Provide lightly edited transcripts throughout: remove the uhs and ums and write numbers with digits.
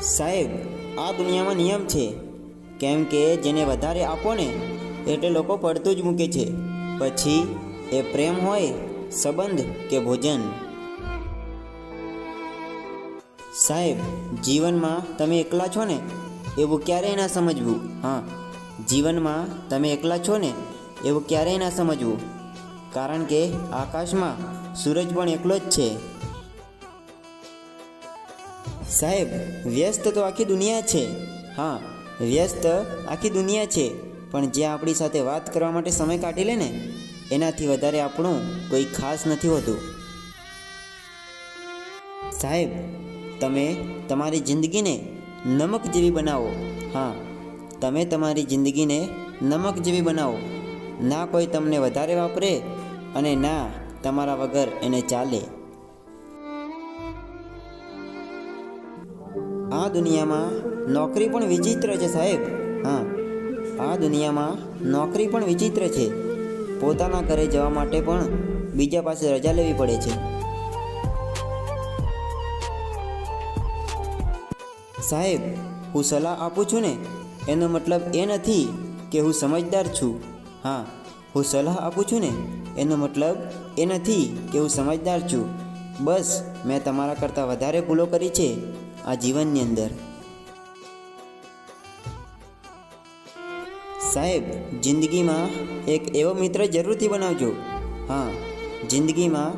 સાહેબ, આ દુનિયામાં નિયમ છે, કેમ કે જેને વધારે આપો ને એટલે લોકો પડતું જ મૂકે છે, પછી એ પ્રેમ હોય, સંબંધ કે ભોજન. સાહેબ, જીવનમાં તમે એકલા છો ને એવું ક્યારેય ના સમજવું. હા, જીવનમાં તમે એકલા છો ને એવું ક્યારેય ના સમજવું, કારણ કે આકાશમાં સૂરજ પણ એકલો જ છે. સાહેબ, વ્યસ્ત તો આખી દુનિયા છે. હા, વ્યસ્ત આખી દુનિયા છે, પણ જે આપણી સાથે વાત કરવા માટે સમય કાઢી લે ને એનાથી વધારે આપણું કોઈ ખાસ નથી હોતું. સાહેબ, તમે તમારી જિંદગીને નમક જેવી બનાવો. હા, તમે તમારી જિંદગીને નમક જેવી બનાવો. ના કોઈ તમને વધારે વાપરે અને ના તમારા વગર એને ચાલે. આ દુનિયામાં નોકરી પણ વિચિત્ર છે સાહેબ. હા, આ દુનિયામાં નોકરી પણ વિચિત્ર છે. પોતાના ઘરે જવા માટે પણ બીજા પાસે રજા લેવી પડે છે. સાહેબ, હું સલાહ આપું છું ને એનો મતલબ એ નથી કે હું સમજદાર છું. હા, હું સલાહ આપું છું ને એનો મતલબ એ નથી કે હું સમજદાર છું. બસ મેં તમારા કરતાં વધારે ભૂલો કરી છે આ જીવનની અંદર. સાહેબ, જિંદગીમાં એક એવો મિત્ર જરૂરથી બનાવજો. હા, જિંદગીમાં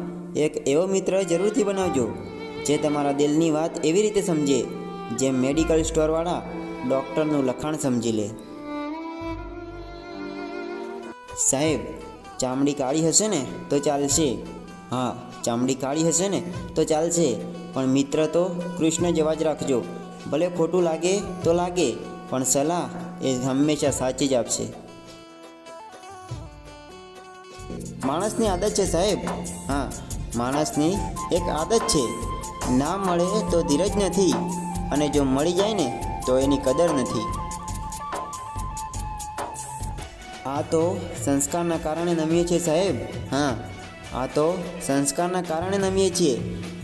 એક એવો મિત્ર જરૂરથી બનાવજો જે તમારા દિલની વાત એવી રીતે સમજે જેમ મેડિકલ સ્ટોરવાળા ડૉક્ટરનું લખાણ સમજી લે. સાહેબ, ચામડી કાળી હશે ને તો ચાલશે. હા, ચામડી કાળી હશે ને તો ચાલશે, પણ મિત્ર તો કૃષ્ણ જેવા જ રાખજો. ભલે ખોટું લાગે તો લાગે, પણ સલાહ એ હંમેશા સાચી જ આપશે. માણસની આદત છે સાહેબ. હા, માણસની એક આદત છે, ના મળે તો ધીરજ નથી, અને જો મળી જાય ને તો એની કદર નથી. આ તો સંસ્કારના કારણે નમીએ છીએ સાહેબ. હા, આ તો સંસ્કારના કારણે નમીએ છીએ.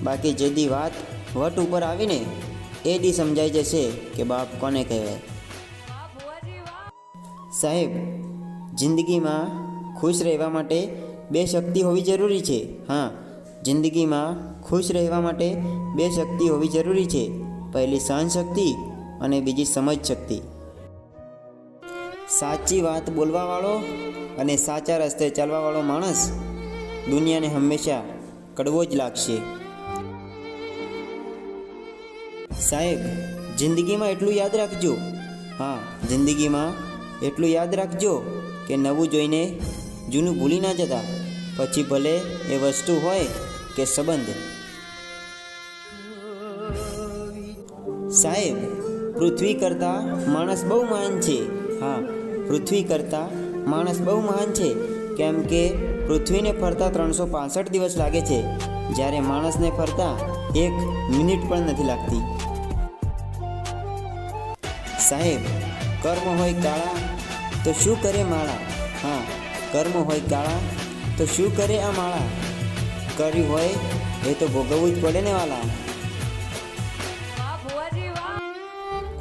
બાકી જે દી વાત વટ ઉપર આવીને એ દી સમજાઈ જશે કે બાપ કોને કહેવાય. સાહેબ, જિંદગીમાં ખુશ રહેવા માટે બે શક્તિ હોવી જરૂરી છે. હા, જિંદગીમાં ખુશ રહેવા માટે બે શક્તિ હોવી જરૂરી છે. પહેલી સહન શક્તિ અને બીજી સમજ શક્તિ. સાચી વાત બોલવાવાળો અને સાચા રસ્તે ચાલવાવાળો માણસ દુનિયાને હંમેશા કડવો જ લાગશે. સાહેબ, જિંદગીમાં એટલું યાદ રાખજો. હા, જિંદગીમાં એટલું યાદ રાખજો કે નવું જોઈને જૂનું ભૂલી ના જતા, પછી ભલે એ વસ્તુ હોય કે સંબંધ. સાહેબ, પૃથ્વી કરતાં માણસ બહુ મહાન છે. હા, પૃથ્વી કરતાં માણસ બહુ મહાન છે, કેમ કે પૃથ્વીને ફરતા 365 દિવસ લાગે છે, જ્યારે માણસને ફરતા 1 મિનિટ પણ નથી લાગતી. સાહેબ, કર્મ હોય કાળા તો શું કરે માળા. હા, કર્મ હોય કાળા તો શું કરે આ માળા. કર્યું હોય એ તો ભોગવવું જ પડે ને વાલા.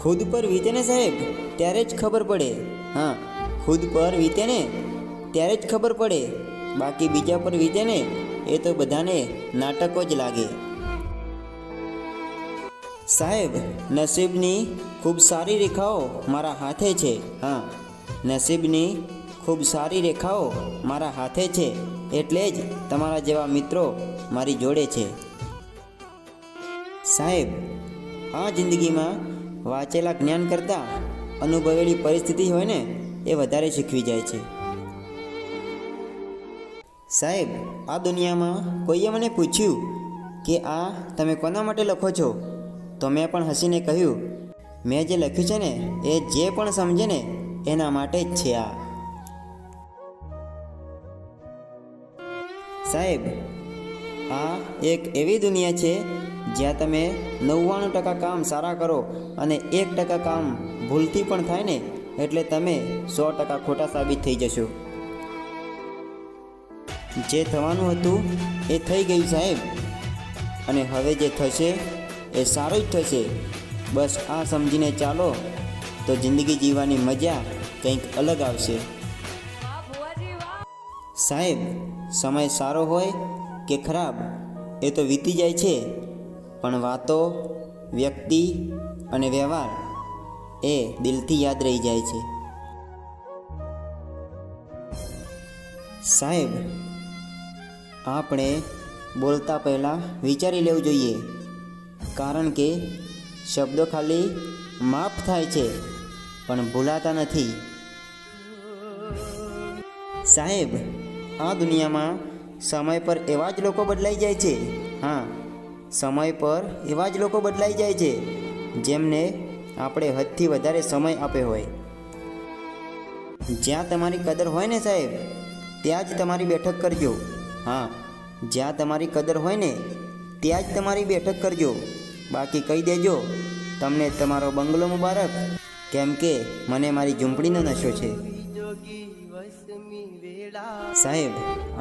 ખુદ પર વીતે ને સાહેબ ત્યારે જ ખબર પડે. હા, ખુદ પર વીતે ને ત્યારે જ ખબર પડે, બાકી બીજા પર વીતે ને એ તો બધાને નાટકો જ લાગે. સાહેબ, નસીબની ખૂબ સારી રેખાઓ મારા હાથે છે. હા, નસીબની ખૂબ સારી રેખાઓ મારા હાથે છે, એટલે જ તમારા જેવા મિત્રો મારી જોડે છે. સાહેબ, આ જિંદગીમાં વાંચેલા જ્ઞાન કરતાં અનુભવેલી પરિસ્થિતિ હોય ને એ વધારે શીખવી જાય છે. સાહેબ, આ દુનિયામાં કોઈએ મને પૂછ્યું કે આ તમે કોના માટે લખો છો, તો મેં પણ હસીને કહ્યું, મેં જે લખ્યું છે ને એ જે પણ સમજે ને એના માટે જ છે આ. સાહેબ, આ એક એવી દુનિયા છે જ્યાં તમે 99% કામ સારા કરો અને 1% કામ ભૂલથી પણ થાય ને એટલે તમે 100% ખોટા સાબિત થઈ જશો. જે થવાનું હતું એ થઈ ગયું સાહેબ, અને હવે જે થશે એ સારું જ થશે. બસ આ સમજીને ચાલો તો જિંદગી જીવવાની મજા કંઈક અલગ આવશે. સાહેબ, સમય સારો હોય કે ખરાબ એ તો વીતી જાય છે, પણ વાતો, વ્યક્તિ અને વ્યવહાર એ દિલથી યાદ રહી જાય છે. સાહેબ, આપણે બોલતા પહેલાં વિચારી લેવું જોઈએ, કારણ કે શબ્દો ખાલી માફ થાય છે પણ ભૂલાતા નથી. સાહેબ, આ દુનિયામાં સમય પર એવા જ લોકો બદલાઈ જાય છે. હા, સમય પર એવા જ લોકો બદલાઈ જાય છે જેમને આપણે હદથી વધારે સમય આપ્યો હોય. જ્યાં તમારી કદર હોય ને સાહેબ, ત્યાં જ તમારી બેઠક કરજો. હા, જ્યાં તમારી કદર હોય ને ત્યાં જ તમારી બેઠક કરજો. બાકી કહી દેજો તમને તમારો બંગલો મુબારક, કેમ કે મને મારી ઝૂંપડીનો નશો છે. સાહેબ,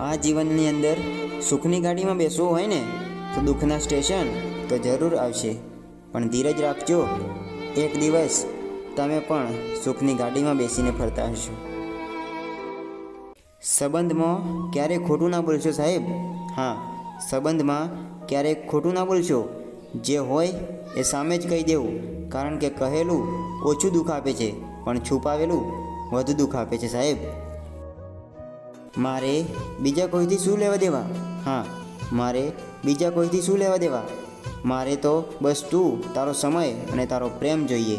આ જીવનની અંદર સુખની ગાડીમાં બેસવું હોય ને તો દુઃખના સ્ટેશન તો જરૂર આવશે, પણ ધીરજ રાખજો, એક દિવસ તમે પણ સુખની ગાડીમાં બેસીને ફરતા હશો. સંબંધમાં ક્યારેય ખોટું ના બોલશો સાહેબ. હા, સંબંધમાં ક્યારેય ખોટું ના બોલશો. જે હોય એ સામે જ કહી દેવું, કારણ કે કહેલું ઓછું દુઃખ આપે છે પણ છુપાવેલું વધુ દુઃખ આપે છે સાહેબ. મારે બીજા કોઈથી શું લેવા દેવા? હા, મારે બીજા કોઈથી શું લેવા દેવા? મારે તો બસ તું, તારો સમય અને તારો પ્રેમ જોઈએ.